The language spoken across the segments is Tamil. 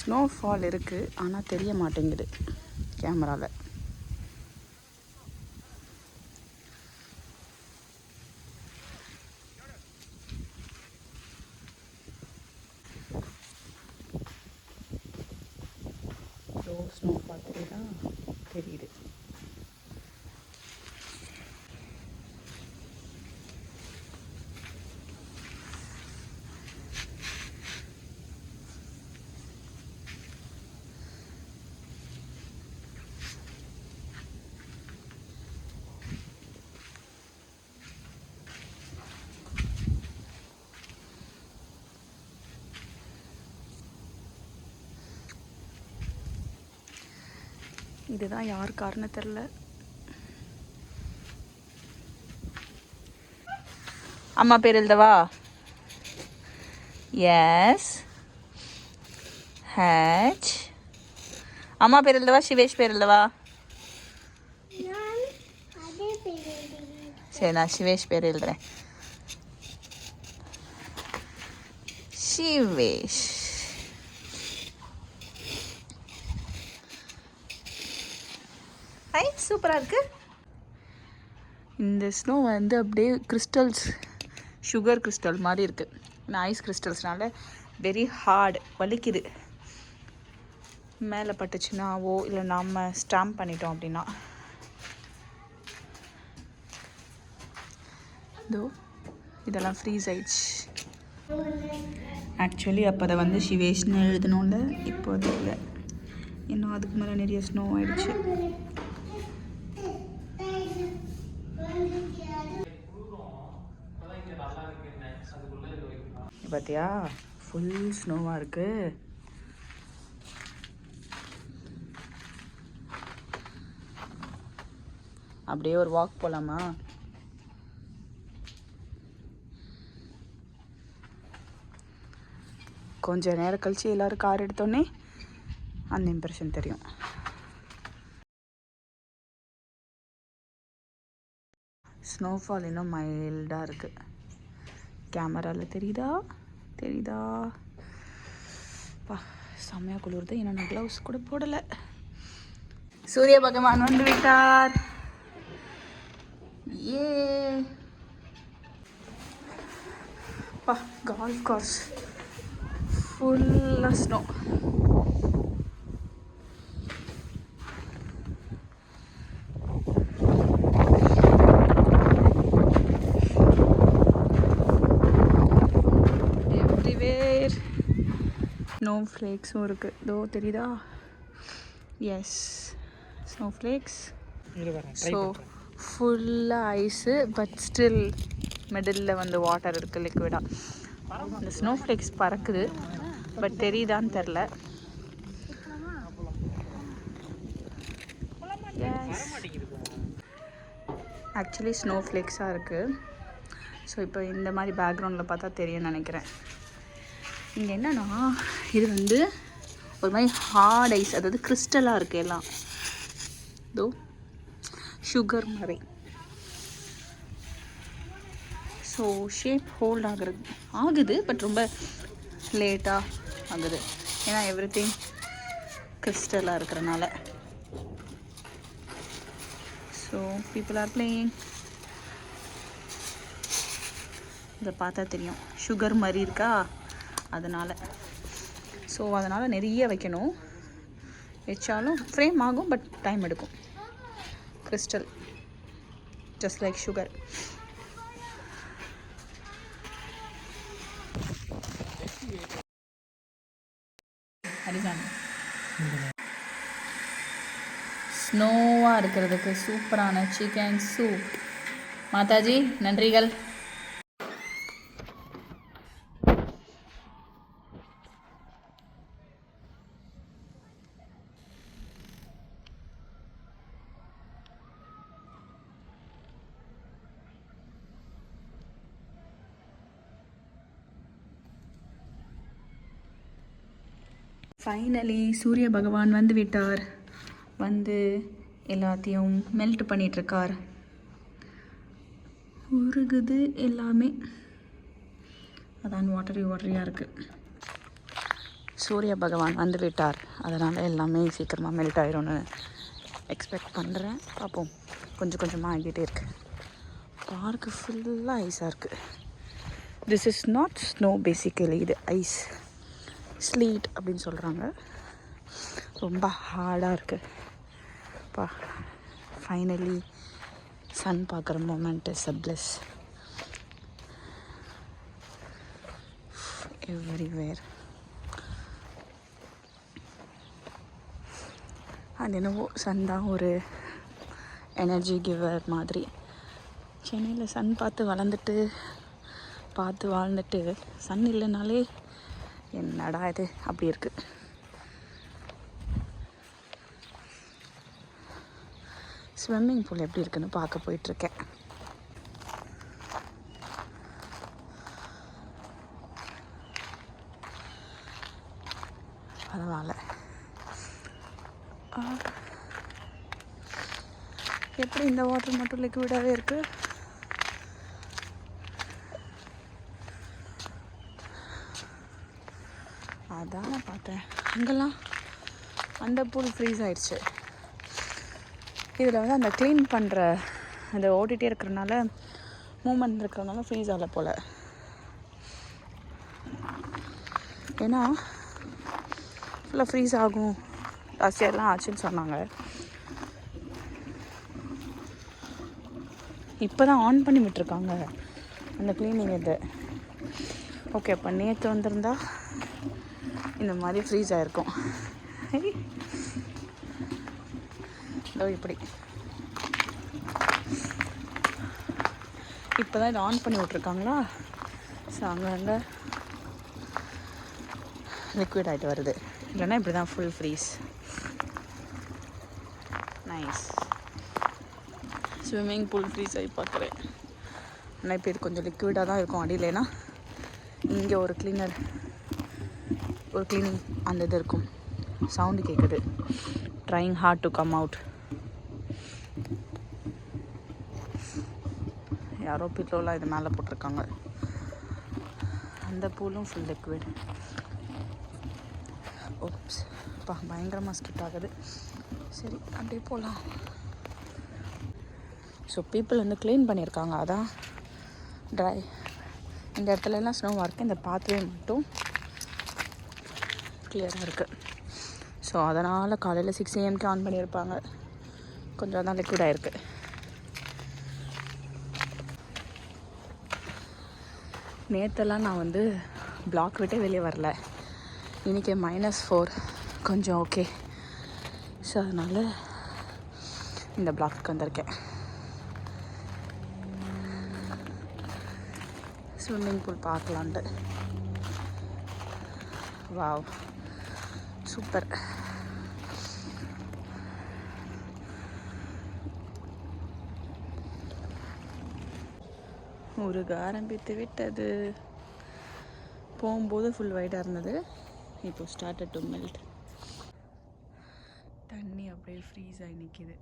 ஸ்னோஃபால் இருக்குது, ஆனால் தெரிய மாட்டேங்குது கேமராவில். ஸ்னோஃபால் தெரியுதா? தெரியுது. இதுதான் யார் காரணம் தெரில. அம்மா பேர் எழுதவா? S hatch. அம்மா பேர் எழுதவா? சிவேஷ் பேர் எழுதவா? சரி, நான் சிவேஷ் பேர் எழுதுறேன். சிவேஷ். ஐ சூப்பராக இருக்கு. இந்த ஸ்னோ வந்து அப்படியே கிறிஸ்டல்ஸ், சுகர் கிறிஸ்டல் மாதிரி இருக்குது. நான் ஐஸ் கிறிஸ்டல்ஸ்னால வெரி ஹார்டு, வலிக்குது. மேலே பட்டுச்சுன்னாவோ இல்லை நம்ம ஸ்டாம்ப் பண்ணிட்டோம் அப்படின்னா. இதோ இதெல்லாம் ஃப்ரீஸ் ஆயிடுச்சு. ஆக்சுவலி அப்போ அதை வந்து சிவேஷ்னு எழுதணும்ல, இப்போ அது இல்லை. இன்னும் அதுக்கு மேலே நிறைய ஸ்னோ ஆயிடுச்சு. பார்த்தியா, ஃபுல் ஸ்னோவாக இருக்குது. அப்படியே ஒரு வாக் போகலாமா? கொஞ்சம் நேரம் கழிச்சு எல்லோரும் கார் எடுத்தோடனே அந்த இம்ப்ரெஷன் தெரியும். ஸ்னோஃபால் இன்னும் மைல்டாக இருக்குது. கேமராவில் தெரியுதா? பா, செம்மையாக குளிருது. இன்னும் நான் க்ளவுஸ் கூட போடலை. சூரிய பகவான் வந்து விட்டார். ஏ பா, கால்ஃப் கோர்ஸ் ஃபுல்லாக ஸ்னோ. எவ்ரிவேர் ஸ்னோ ஃப்ளேக்ஸும் இருக்குது. இதோ தெரியுதா? Yes, snow flakes. ஸோ ஃபுல்லாக ஐஸு, பட் ஸ்டில் மிடில் வந்து வாட்டர் இருக்குது, லிக்விடாக. இந்த ஸ்னோ ஃப்ளேக்ஸ் பறக்குது, பட் தெரியுதான்னு தெரில. ஆக்சுவலி ஸ்னோ ஃப்ளேக்ஸாக இருக்குது. ஸோ இப்போ இந்த மாதிரி பேக்ரவுண்டில் பார்த்தா தெரியும்னு நினைக்கிறேன். இங்கே என்னன்னா, இது வந்து ஒரு மாதிரி ஹார்ட் ஐஸ், அதாவது கிறிஸ்டலாக இருக்குது எல்லாம். இதோ சுகர் மாதிரி. ஸோ ஷேப் ஹோல்ட் ஆகுது, பட் ரொம்ப லேட்டாக ஆகுது. ஏன்னா எவ்ரிதிங் கிறிஸ்டலாக இருக்கிறனால. So people are playing. இதை பார்த்தா தெரியும், சுகர் மாதிரி இருக்கா, அதனால். ஸோ அதனால் நிறைய வைக்கணும். வச்சாலும் ஃப்ரேம் ஆகும், பட் டைம் எடுக்கும். Crystal just like sugar. ஸ்னோவாக இருக்கிறதுக்கு சூப்பரான சிக்கன் சூப். மாதாஜி நன்றிகள். ஃபைனலி சூரிய பகவான் வந்து விட்டார். வந்து எல்லாத்தையும் மெல்ட் பண்ணிகிட்ருக்கார். உருகுது எல்லாமே. அதான் வாட்டரியாக இருக்குது. சூரிய பகவான் வந்து விட்டார், அதனால் எல்லாமே சீக்கிரமாக மெல்ட் ஆயிரும்னு எக்ஸ்பெக்ட் பண்ணுறேன். பார்ப்போம். கொஞ்சம் கொஞ்சமாக ஆகிட்டே இருக்குது. பார்க்கு ஃபுல்லாக ஐஸாக இருக்குது. This is not snow basically, இது ஐஸ் ஸ்லீட் அப்படின்னு சொல்கிறாங்க. ரொம்ப ஹார்டாக இருக்குது. பா ஃபைனலி சன் பார்க்குற moment is a plus everywhere. அது என்னவோ சன் தான் ஒரு எனர்ஜி கிவர் மாதிரி. சென்னையில் சன் பார்த்து வளர்ந்துட்டு பார்த்து வாழ்ந்துட்டு சன் இல்லைனாலே என்னடா இது அப்படி இருக்குது. ஸ்விம்மிங் பூல் எப்படி இருக்குன்னு பார்க்க போயிட்டுருக்கேன். பரவாயில்ல. எப்படி இந்த வாட்டர் மட்டும் லிக்விடாகவே இருக்குது. அதான் நான் பார்த்தேன். அங்கெல்லாம் அந்த பூல் ஃப்ரீஸ் ஆயிடுச்சு. இதில் வந்து அந்த க்ளீன் பண்ணுற அந்த ஓடிட்டே இருக்கிறனால மூமெண்ட் இருக்கிறனால ஃப்ரீஸ் ஆகலை போல். ஏன்னா ஃபுல்லாக ஃப்ரீஸ் ஆகும் லாஸ்ட் இயர்லாம் ஆச்சுன்னு சொன்னாங்க. இப்போ தான் ஆன் பண்ணி விட்டுருக்காங்க அந்த க்ளீனிங் இது. ஓகே, அப்போ நேற்று வந்திருந்தா இந்த மாதிரி ஃப்ரீஸ் ஆகிருக்கும். இதோ இப்படி இப்போ தான் இதை ஆன் பண்ணி விட்ருக்காங்களா. ஸோ அங்கங்கே லிக்விட் ஆகிட்டு வருது. இல்லைன்னா இப்படி தான் full freeze. Nice. Swimming pool freeze ஆகி பார்க்குறேன். ஆனால் இப்போ இது கொஞ்சம் லிக்விடாக தான் இருக்கும் அடியிலனா. இங்கே ஒரு க்ளீனிங் அந்த இது இருக்கும். சவுண்டு கேட்குது. Trying hard to come out. யாரோ பில்லோலாம் இது மேலே போட்டிருக்காங்க. அந்த பூலும் ஃபுல் லிக்விட். ஓப்ஸ், பயங்கரமாக ஸ்கிட் ஆகுது. சரி, அப்படியே போகலாம். ஸோ பீப்புள் வந்து க்ளீன் பண்ணியிருக்காங்க. அதான் ட்ரை. இந்த இடத்துலலாம் ஸ்னோவாக இருக்குது. இந்த பாத்வே மட்டும் கிளியராக இருக்குது. ஸோ அதனால் காலையில் 6 AM ஆன் பண்ணியிருப்பாங்க. கொஞ்சம் தான் லிக்விட் ஆகிருக்கு. நேற்றெல்லாம் நான் வந்து பிளாக் விட்டே வெளியே வரல. இன்றைக்கி -4 கொஞ்சம் ஓகே. ஸோ அதனால் இந்த பிளாக்கு வந்திருக்கேன். ஸ்விம்மிங் பூல் பார்க்கலான்ட்டு. Wow, super. உருக ஆரம்பித்து விட்டது. போகும்போது ஃபுல் ஒயிட்டாக இருந்தது. இப்போ ஸ்டார்டட் டு மெல்ட். தண்ணி அப்படியே ஃப்ரீஸ் ஆகி நிற்கிது.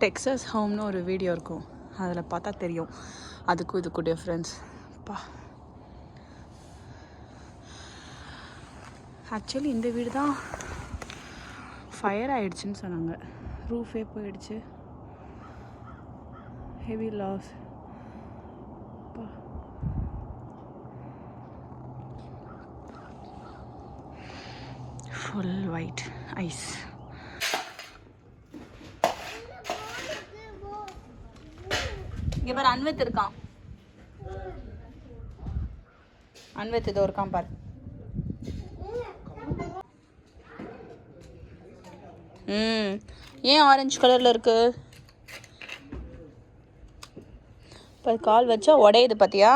டெக்ஸஸ் ஹோம்னு ஒரு வீடியோ இருக்கும், அதில் பார்த்தா தெரியும் அதுக்கும் இதுக்கும் டிஃப்ரென்ஸ். ஆக்சுவலி இந்த வீடு தான் ஃபயர் ஆகிடுச்சின்னு சொன்னாங்க. ரூஃபே போயிடுச்சு. Heavy loss. Full white ice. இங்கே பாரு, அன்வத் இருக்கான். அன்வத் இதோ இருக்கான் பாரு. ஏன் ஆரஞ்சு கலரில் இருக்கு? இப்போ கால் வச்சா உடையுது பார்த்தியா?